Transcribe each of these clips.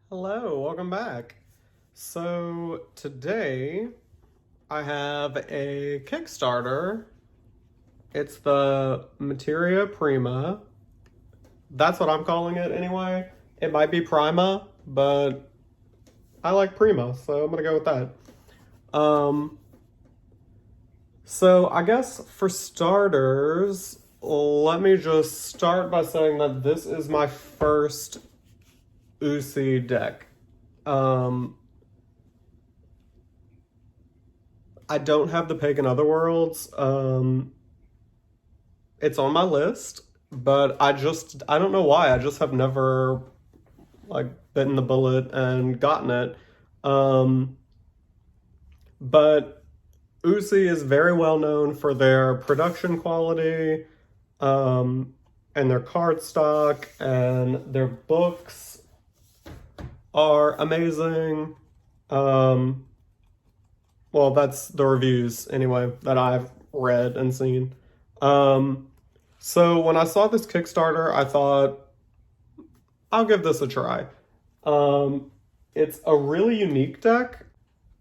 Hello, welcome back. So today I have a Kickstarter. It's the Materia Prima. That's what I'm calling it anyway. It might be Prima, but I like Prima, so I'm gonna go with that. Um, so I guess for starters, let me just start by saying that this is my first Uusi deck. Um, I don't have the Pagan Otherworlds. It's on my list, but I don't know why. I just have never like bitten the bullet and gotten it. Um, but Uzi is very well known for their production quality, um, and their card stock, and their books are amazing. Um, well, that's the reviews anyway that I've read and seen. Um, so when I saw this Kickstarter, I thought I'll give this a try. Um, it's a really unique deck.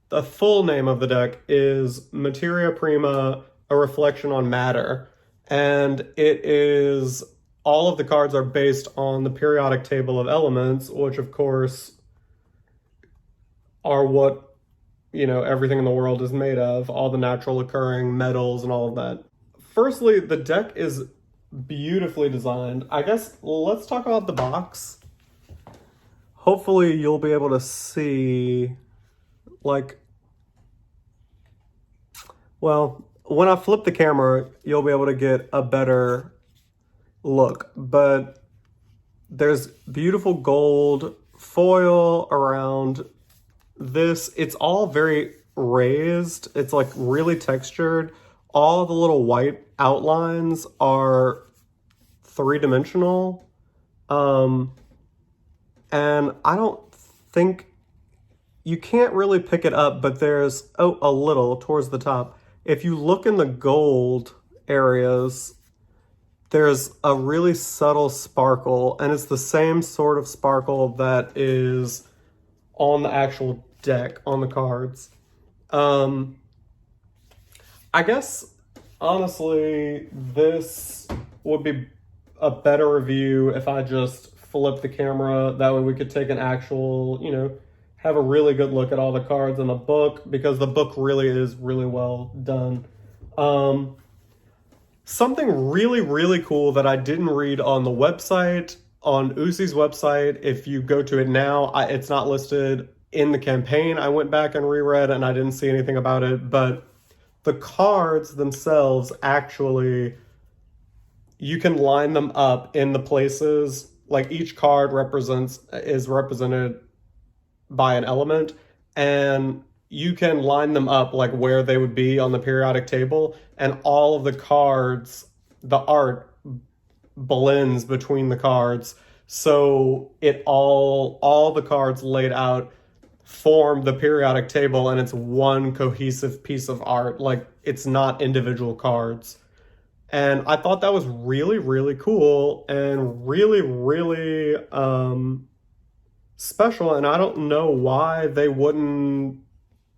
The full name of the deck is Materia Prima, a reflection on matter. And it is all of the cards are based on the periodic table of elements, which of course are what, everything in the world is made of, all the natural occurring metals and all of that. Firstly, the deck is beautifully designed. I guess let's talk about the box. Hopefully you'll be able to see, like, well, when I flip the camera, you'll be able to get a better look. But there's beautiful gold foil around this. It's all very raised. It's like really textured. All the little white outlines are three-dimensional. And I don't think you can't really pick it up, but there's a little towards the top. If you look in the gold areas, there's a really subtle sparkle, and it's the same sort of sparkle that is on the actual deck, on the cards. I guess, honestly, this would be a better review if I just flip the camera. That way we could take an actual, have a really good look at all the cards in the book, because the book really is really well done. Something really, really cool that I didn't read on the website, on Uusi's website, if you go to it now, it's not listed in the campaign. I went back and reread and I didn't see anything about it, but the cards themselves actually, you can line them up in the places, like each card is represented by an element, and you can line them up like where they would be on the periodic table, and all of the cards, the art blends between the cards, so all the cards laid out form the periodic table, and it's one cohesive piece of art. Like, it's not individual cards. And I thought that was really, really cool and really, really special. And I don't know why they wouldn't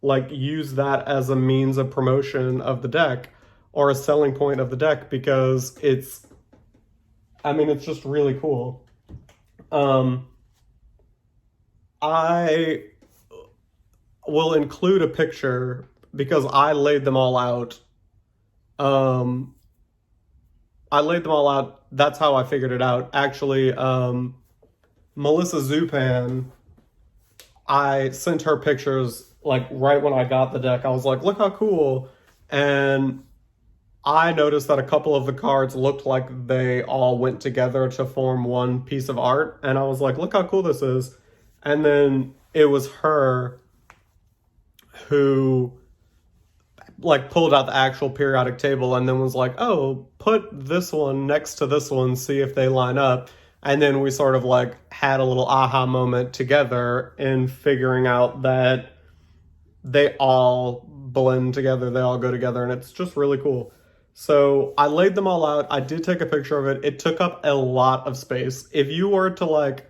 like use that as a means of promotion of the deck or a selling point of the deck, because it's just really cool. I will include a picture because I laid them all out. I laid them all out. That's how I figured it out. Actually, Melissa Zupan, I sent her pictures like right when I got the deck. I was like, look how cool. And I noticed that a couple of the cards looked like they all went together to form one piece of art. And I was like, look how cool this is. And then it was her who like pulled out the actual periodic table and then was like, oh, put this one next to this one, see if they line up. And then we sort of like had a little aha moment together in figuring out that they all blend together, they all go together, and it's just really cool. So I laid them all out. I did take a picture of it. It took up a lot of space. If you were to like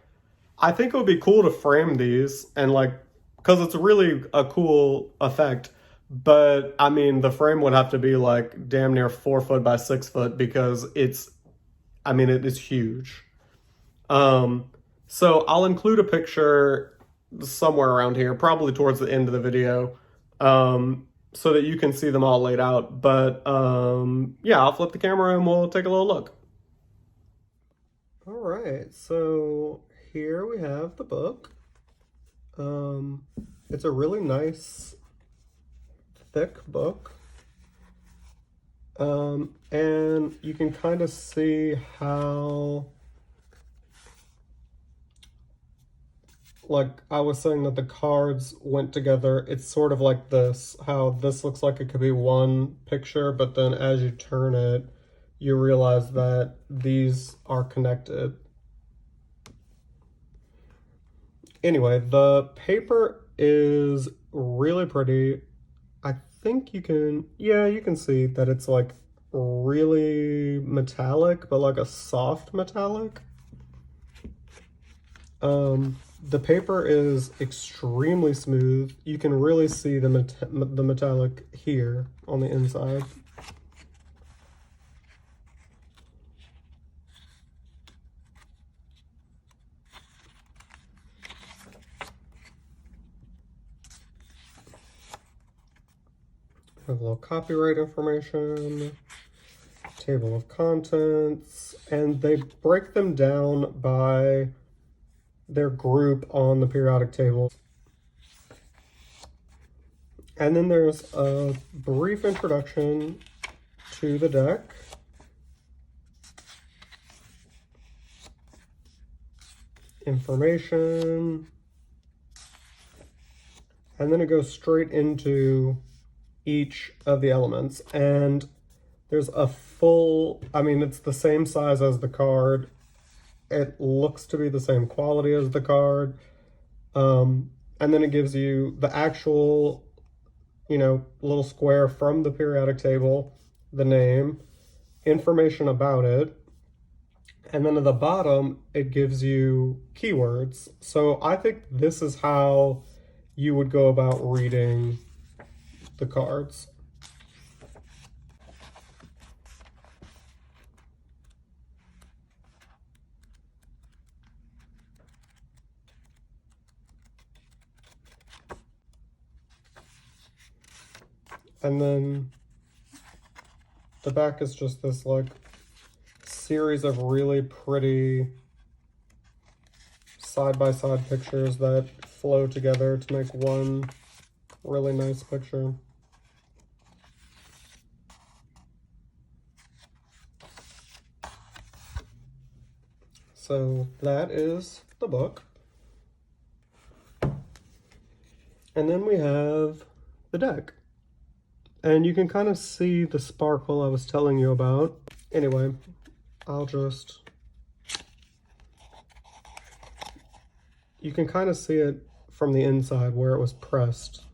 I think it would be cool to frame these and like, because it's really a cool effect. But I mean, the frame would have to be like damn near 4 foot by 6 foot because I mean, it is huge. Um, so I'll include a picture somewhere around here, probably towards the end of the video, so that you can see them all laid out. But yeah, I'll flip the camera and we'll take a little look. All right, so here we have the book. Um, it's a really nice, thick book. And you can kind of see how, like I was saying that the cards went together. It's sort of like this, how this looks like it could be one picture, but then as you turn it, you realize that these are connected. Anyway, the paper is really pretty. I think you can, yeah, you can see that it's like really metallic, but like a soft metallic. The paper is extremely smooth. You can really see the metallic here on the inside. Have a little copyright information, table of contents, and they break them down by their group on the periodic table. And then there's a brief introduction to the deck. Information. And then it goes straight into each of the elements. And there's a full, I mean, it's the same size as the card. It looks to be the same quality as the card. And then it gives you the actual, little square from the periodic table, the name, information about it. And then at the bottom, it gives you keywords. So I think this is how you would go about reading the cards. And then the back is just this like series of really pretty side-by-side pictures that flow together to make one really nice picture. So that is the book. And then we have the deck. And you can kind of see the sparkle I was telling you about. Anyway, you can kind of see it from the inside where it was pressed.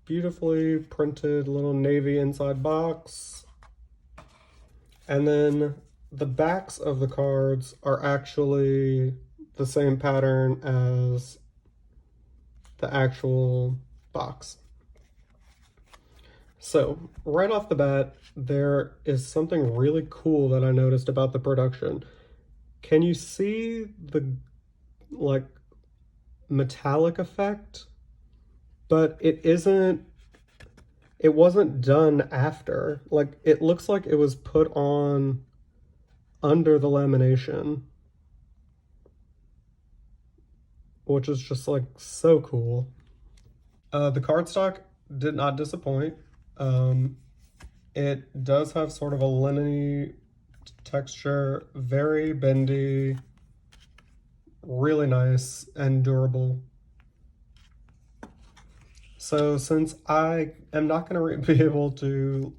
Beautifully printed little navy inside box. And then the backs of the cards are actually the same pattern as the actual box. So right off the bat, there is something really cool that I noticed about the production. Can you see the like metallic effect? But it wasn't done after. Like it looks like it was put on under the lamination, which is just like so cool. The cardstock did not disappoint. It does have sort of a linen-y texture, very bendy, really nice and durable. So since I am not going to be able to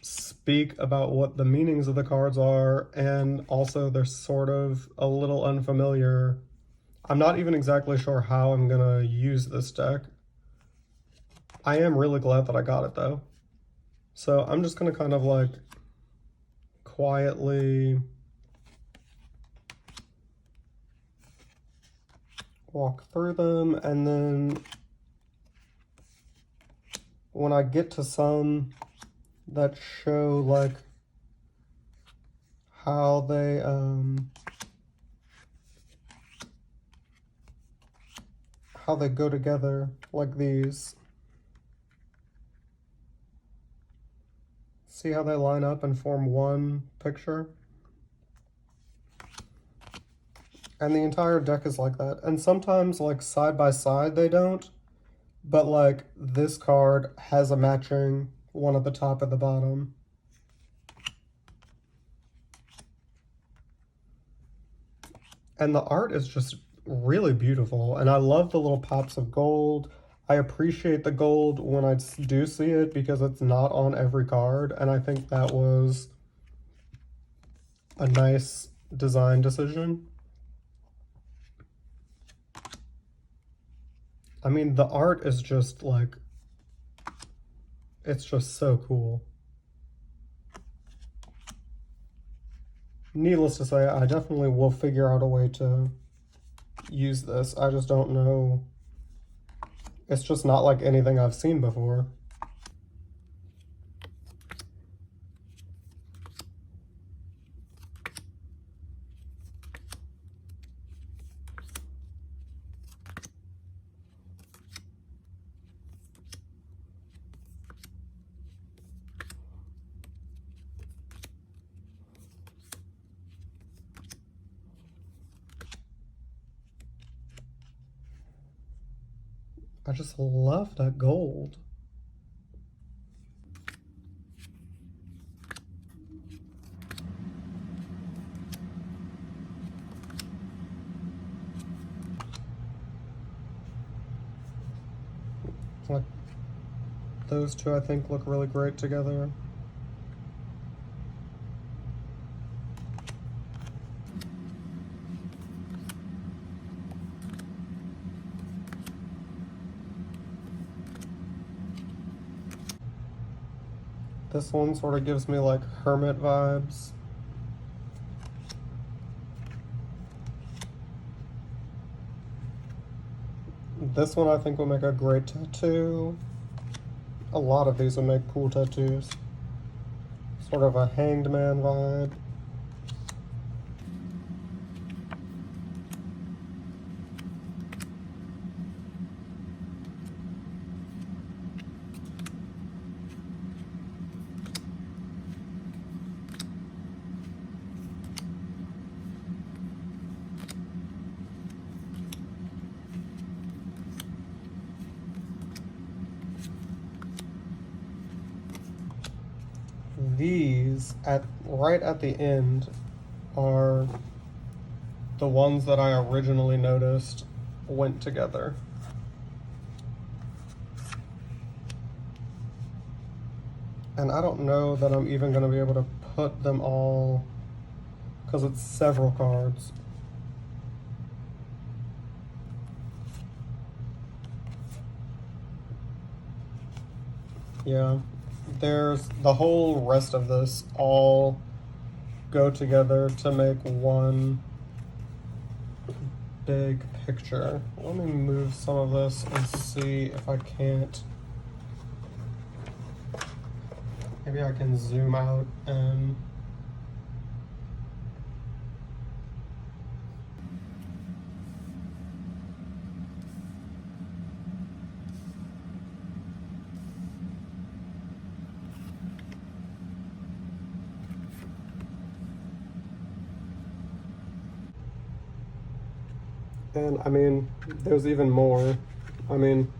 speak about what the meanings of the cards are, and also they're sort of a little unfamiliar, I'm not even exactly sure how I'm going to use this deck. I am really glad that I got it though. So I'm just going to kind of like quietly walk through them, and then when I get to some that show like how they go together, like these. See how they line up and form one picture? And the entire deck is like that. And sometimes, like, side by side, they don't. But, like, this card has a matching one at the top and the bottom. And the art is just really beautiful. And I love the little pops of gold. I appreciate the gold when I do see it because it's not on every card. And I think that was a nice design decision. I mean, the art is just like, it's just so cool. Needless to say, I definitely will figure out a way to use this. I just don't know. It's just not like anything I've seen before. I just love that gold. Like, those two I think look really great together. This one sort of gives me like hermit vibes. This one I think will make a great tattoo. A lot of these will make cool tattoos. Sort of a hanged man vibe. These right at the end are the ones that I originally noticed went together. And I don't know that I'm even going to be able to put them all because it's several cards. Yeah. There's the whole rest of this all go together to make one big picture. Let me move some of this and see if I can't. Maybe I can zoom out and I mean, there's even more. I mean,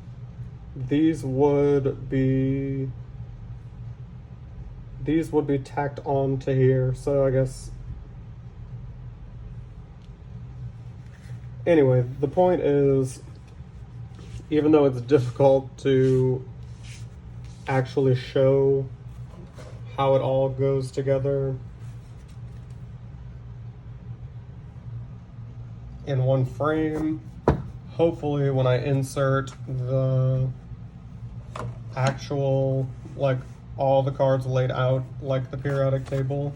these would be tacked on to here, so I guess. Anyway, the point is, even though it's difficult to actually show how it all goes together in one frame, hopefully when I insert the actual, like, all the cards laid out like the periodic table,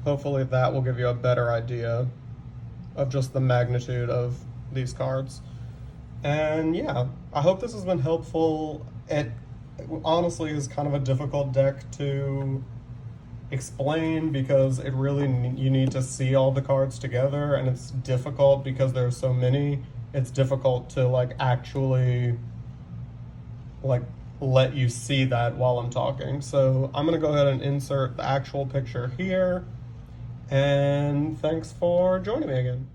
Hopefully that will give you a better idea of just the magnitude of these cards. And yeah, I hope this has been helpful. It honestly is kind of a difficult deck to explain because it really you need to see all the cards together, and it's difficult because there's so many. It's difficult to like actually like let you see that while I'm talking. So I'm gonna go ahead and insert the actual picture here, and thanks for joining me again.